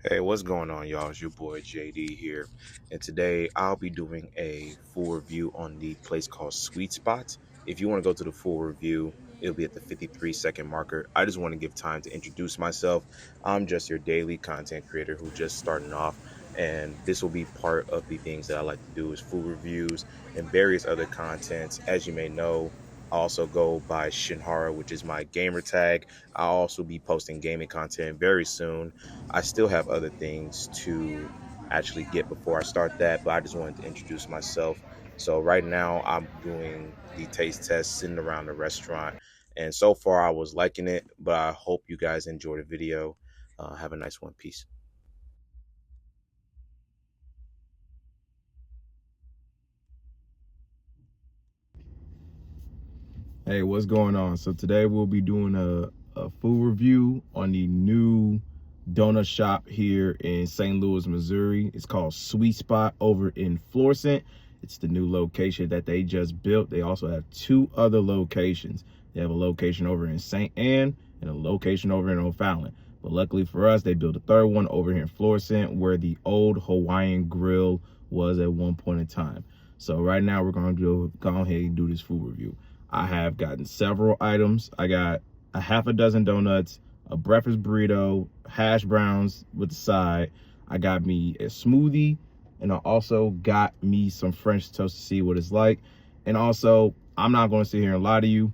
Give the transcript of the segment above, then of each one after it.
Hey, what's going on, y'all? It's your boy JD here, and today I'll be doing a full review on the place called Sweet Spot. If you want to go to the full review, it'll be at the 53-second marker. I just want to give time to introduce myself. I'm just your daily content creator who just starting off, and this will be part of the things that I like to do is food reviews and various other contents. As you may know, I also go by Shinhara, which is my gamer tag. I'll also be posting gaming content very soon. I still have other things to actually get before I start that, but I just wanted to introduce myself. So right now I'm doing the taste test sitting around the restaurant, and so far I was liking it, but I hope you guys enjoy the video. Have a nice one. Peace. Hey, what's going on? So today we'll be doing a full review on the new donut shop here in St. Louis, Missouri. It's called Sweet Spot over in Florissant. It's the new location that they just built. They also have two other locations. They have a location over in St. Anne and a location over in O'Fallon. But luckily for us, they built a third one over here in Florissant where the old Hawaiian Grill was at one point in time. So right now we're going to go ahead and do this food review. I have gotten several items. I got a half a dozen donuts, a breakfast burrito, hash browns with the side. I got me a smoothie, and I also got me some French toast to see what it's like. And also, I'm not going to sit here and lie to you.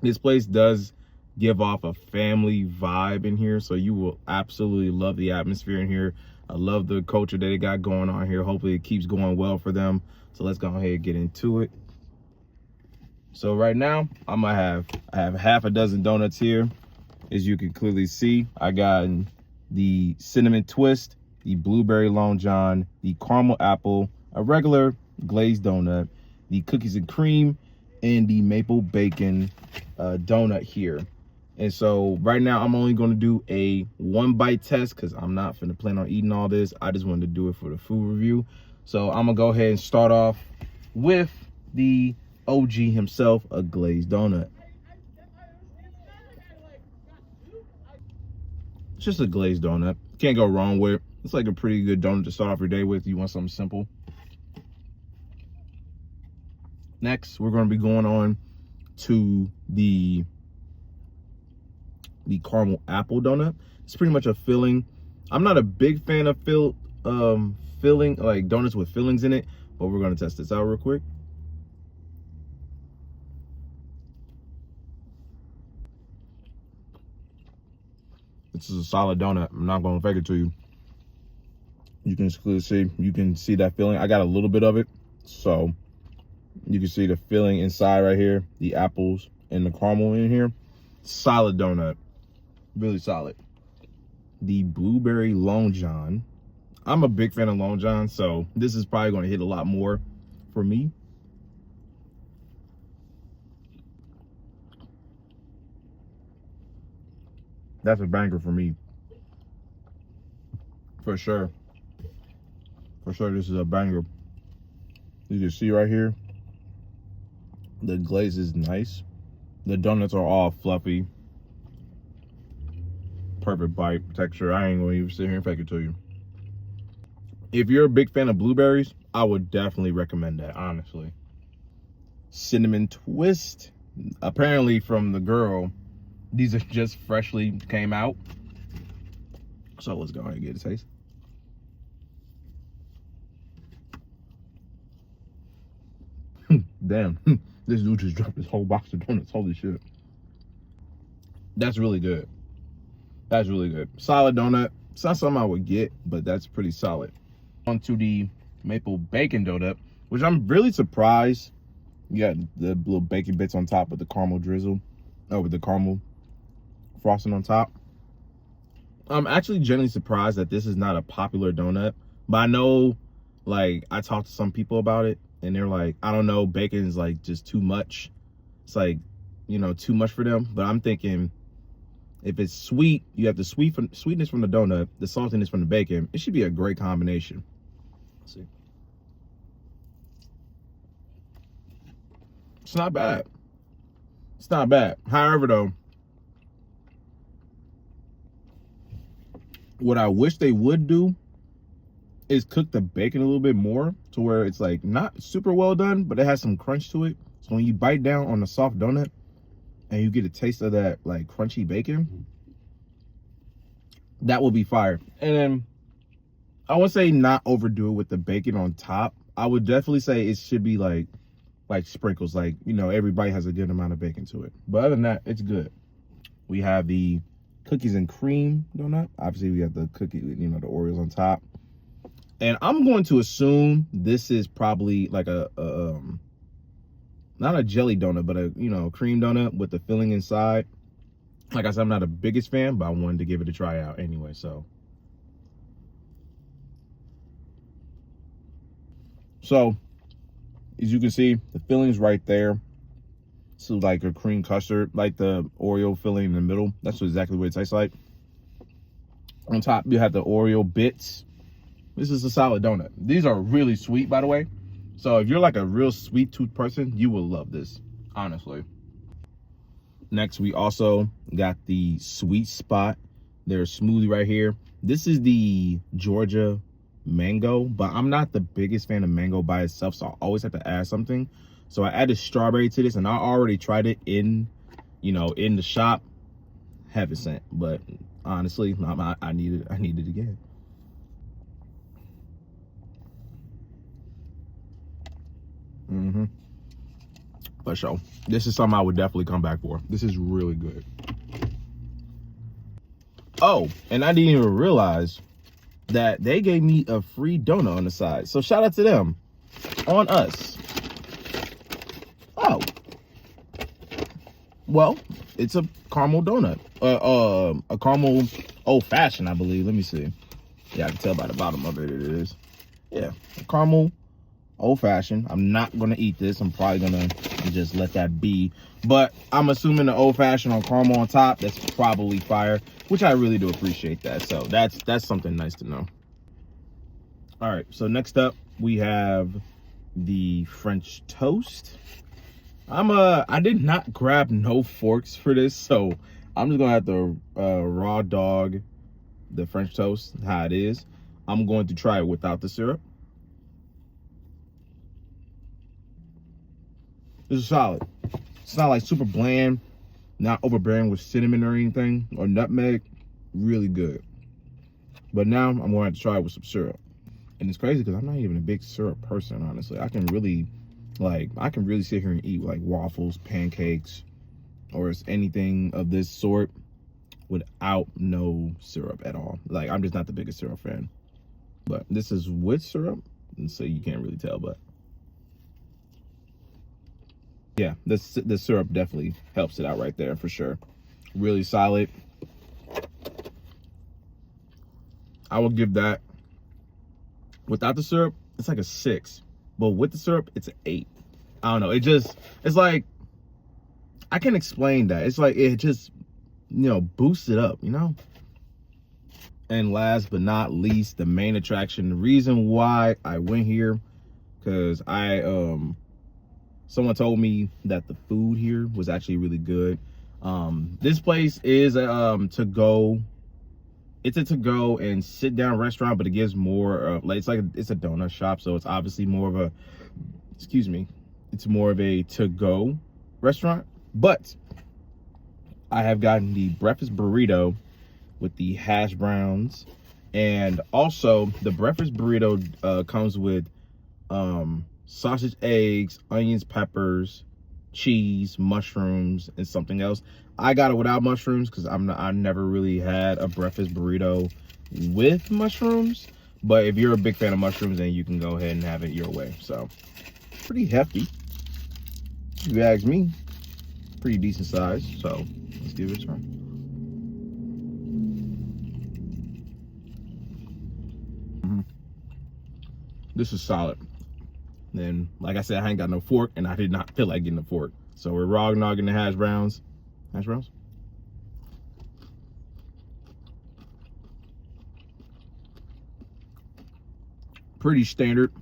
This place does give off a family vibe in here, so you will absolutely love the atmosphere in here. I love the culture that they got going on here. Hopefully it keeps going well for them. So let's go ahead and get into it. So right now, I have half a dozen donuts here. As you can clearly see, I got the cinnamon twist, the blueberry long john, the caramel apple, a regular glazed donut, the cookies and cream, and the maple bacon donut here. And so right now I'm only going to do a one bite test because I'm not finna plan on eating all this. I just wanted to do it for the food review. So I'm gonna go ahead and start off with the OG himself, a glazed donut. It's just a glazed donut. Can't go wrong with it. It's like a pretty good donut to start off your day with. You want something simple. Next, we're going to be going on to the caramel apple donut. It's pretty much a filling. I'm not a big fan of filling, like donuts with fillings in it, but we're going to test this out real quick. This is a solid donut. I'm not going to fake it to you. You can see that filling. I got a little bit of it, so you can see the filling inside right here, the apples and the caramel in here. Solid donut, really solid. The blueberry long john. I'm a big fan of long john, so this is probably going to hit a lot more for me. That's a banger for me, for sure. For sure, this is a banger. You can see right here, the glaze is nice. The donuts are all fluffy. Perfect bite texture. I ain't gonna even sit here and fake it to you. If you're a big fan of blueberries, I would definitely recommend that, honestly. Cinnamon twist. Apparently from the girl, these are just freshly came out. So let's go ahead and get a taste. Damn, this dude just dropped his whole box of donuts. Holy shit. That's really good. That's really good. Solid donut. It's not something I would get, but that's pretty solid. On to the maple bacon donut, which I'm really surprised. You got the little bacon bits on top with the caramel drizzle, with the caramel frosting on top. I'm actually genuinely surprised that this is not a popular donut, but I know, like, I talked to some people about it, and they're like, I don't know, bacon is like just too much. It's like, too much for them. But I'm thinking, if it's sweet, you have the sweetness from the donut, the saltiness from the bacon. It should be a great combination. Let's see. It's not bad. It's not bad. However, though, What I wish they would do is cook the bacon a little bit more to where it's like not super well done, but it has some crunch to it. So when you bite down on the soft donut and you get a taste of that like crunchy bacon, that will be fire. And then I would say not overdo it with the bacon on top. I would definitely say it should be like sprinkles, like, you know, everybody has a good amount of bacon to it. But other than that, it's good. We have the cookies and cream donut. Obviously, we got the cookie, you know, the Oreos on top. And I'm going to assume this is probably like a not a jelly donut, but a, you know, cream donut with the filling inside. Like I said, I'm not the biggest fan, but I wanted to give it a try out anyway, so. So, as you can see, the filling's right there. So like a cream custard, like the Oreo filling in the middle. That's exactly what it tastes like. On top, you have the Oreo bits. This is a solid donut. These are really sweet, by the way. So if you're like a real sweet tooth person, you will love this, honestly. Next, we also got the Sweet Spot. Their smoothie right here. This is the Georgia mango, but I'm not the biggest fan of mango by itself, so I always have to add something. So I added strawberry to this, and I already tried it in, you know, in the shop. Heaven sent, but honestly, I need it again. But so this is something I would definitely come back for. This is really good. Oh, and I didn't even realize that they gave me a free donut on the side. So shout out to them. On us. Oh. Well, it's a caramel donut. A caramel old fashioned, I believe. Let me see. Yeah, I can tell by the bottom of it is. Yeah, a caramel old fashioned. I'm not gonna eat this. I'm probably gonna just let that be. But I'm assuming the old fashioned on caramel on top, that's probably fire, which I really do appreciate that. So that's something nice to know. All right, so next up we have the French toast. I did not grab no forks for this, so I'm just gonna have to raw dog the French toast how it is. I'm going to try it without the syrup. This is solid. It's not like super bland, not overbearing with cinnamon or anything, or nutmeg. Really good. But now I'm going to have to try it with some syrup. And it's crazy because I'm not even a big syrup person, honestly. I can really sit here and eat like waffles, pancakes, or anything of this sort without no syrup at all. Like, I'm just not the biggest syrup fan. But this is with syrup, and so you can't really tell, but yeah, the syrup definitely helps it out right there for sure. Really solid. I will give that, without the syrup, it's like a 6. But with the syrup, it's an 8. I don't know. It's like, I can't explain that. It's like, it just, you know, boosts it up, you know? And last but not least, the main attraction, the reason why I went here, because someone told me that the food here was actually really good. This place is it's a to-go and sit-down restaurant, but it gives more like it's a donut shop, so it's obviously more of a, it's more of a to-go restaurant. But I have gotten the breakfast burrito with the hash browns, and also the breakfast burrito comes with sausage, eggs, onions, peppers, cheese, mushrooms, and something else. I got it without mushrooms because I never really had a breakfast burrito with mushrooms. But if you're a big fan of mushrooms, then you can go ahead and have it your way. So pretty hefty, if you ask me. Pretty decent size. So let's give it a try. This is solid. Then, like I said, I ain't got no fork, and I did not feel like getting a fork. So we're raw nogging the hash browns. Hash browns? Pretty standard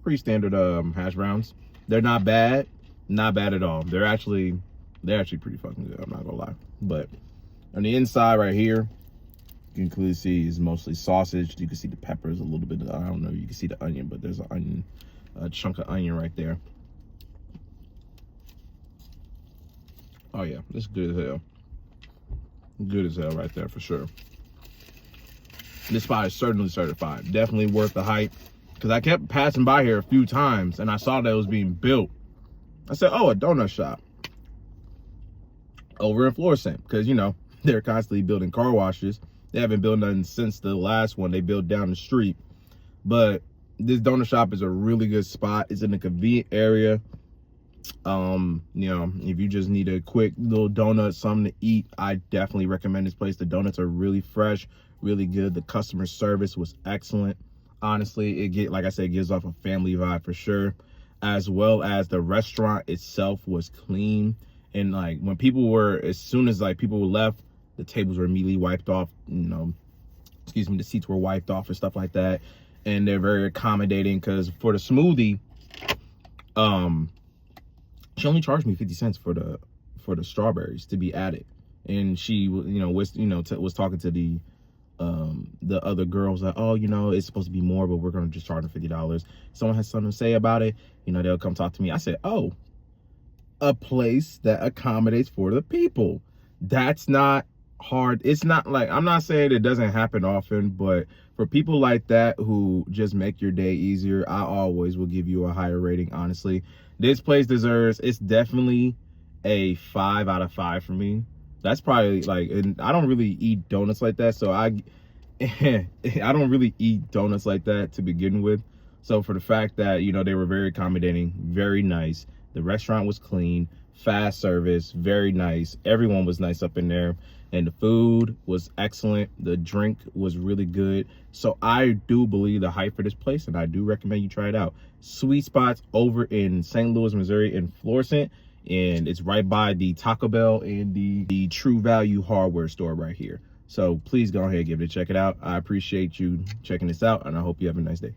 hash browns. They're not bad at all. They're actually pretty fucking good, I'm not gonna lie. But on the inside right here, You can clearly see is mostly sausage. You can see the peppers a little bit. I don't know. You can see the onion, but there's an onion, a chunk of onion right there. Oh yeah, it's good as hell. Good as hell right there for sure. This spot is certainly certified. Definitely worth the hype. Because I kept passing by here a few times and I saw that it was being built. I said, oh, a donut shop over in Florissant. Because, you know, they're constantly building car washes. They haven't built nothing since the last one they built down the street. But this donut shop is a really good spot. It's in a convenient area. You know, if you just need a quick little donut, something to eat, I definitely recommend this place. The donuts are really fresh, really good. The customer service was excellent. Honestly, like I said, it gives off a family vibe for sure, as well as the restaurant itself was clean. And like when people were, as soon as like people left, the tables were immediately wiped off, you know, excuse me, the seats were wiped off and stuff like that. And they're very accommodating because for the smoothie, she only charged me 50 cents for the strawberries to be added. And she, you know, was talking to the other girls like, oh, you know, it's supposed to be more, but we're going to just charge them $50. Someone has something to say about it, you know, they'll come talk to me. I said, oh, a place that accommodates for the people. That's not hard. It's not like, I'm not saying it doesn't happen often, but for people like that who just make your day easier, I always will give you a higher rating. Honestly, this place deserves, it's definitely a 5 out of 5 for me. That's probably like, and I don't really eat donuts like that, so I don't really eat donuts like that to begin with. So for the fact that, you know, they were very accommodating, very nice, the restaurant was clean, fast service, very nice, everyone was nice up in there, and the food was excellent, the drink was really good. So I do believe the hype for this place, and I do recommend you try it out. Sweet Spots over in St. Louis, Missouri in Florissant, and it's right by the Taco Bell and the True Value hardware store right here. So please go ahead and give it a check it out. I appreciate you checking this out, and I hope you have a nice day.